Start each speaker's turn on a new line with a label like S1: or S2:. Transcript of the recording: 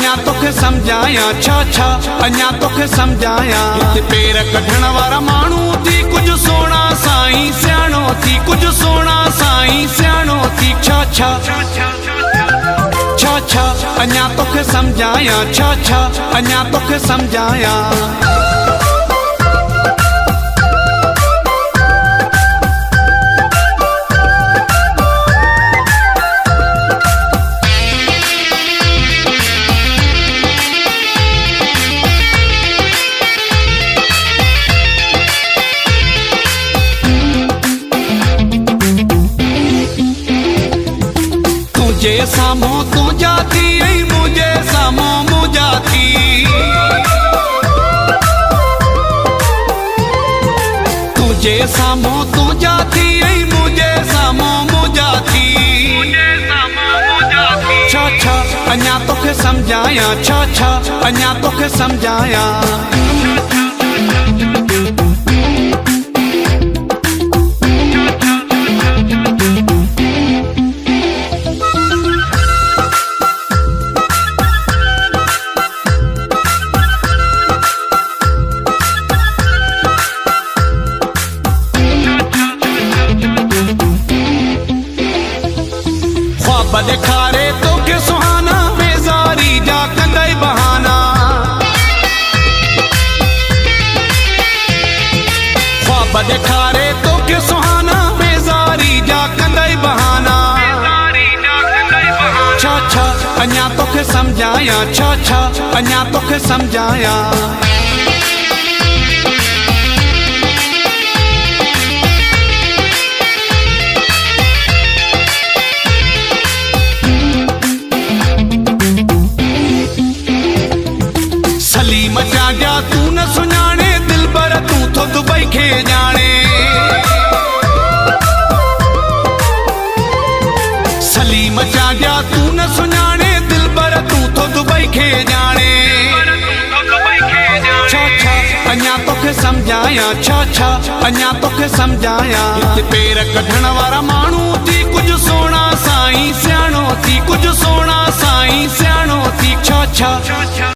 S1: अञा तोखे समझाया छा छा अञा तोखे समझाया हिते पेर कढण वारा माण्हू थी कुछ सोना साईं सियाणो थी कुछ सोना साईं सियाणो थी छा छा छा छा अञा तोखे समझाया छा छा अञा तोखे समझाया तुझे सामो तू जाती मुझे सामो मु जाती तुझे सामो तू जाती मुझे सामो मु जाती छा छा अञा तोखे समझाया छा छा अञा तोखे समझाया दिखारे तो के सुहाना बेजारी जा कंदई बहाना ख्वाब दिखारे तो के सुहाना बेजारी जा कंदई बहाना छा छा अञा तोखे समझाया छा छा अञा तोखे समझाया सलीम चांडिया तू न सुञाणे दिल पर तू तो दुबई खे जाने सलीम चांडिया तू न सुञाणे दिल पर तू तो दुबई खे जाने छा छा अञा तोखे समझाया छा छा अञा तोखे समझाया हिते पेर कढण वारा माण्हू थी कुछ सोना साईं सियाणो थी कुछ सोना साईं सियाणो थी छा छा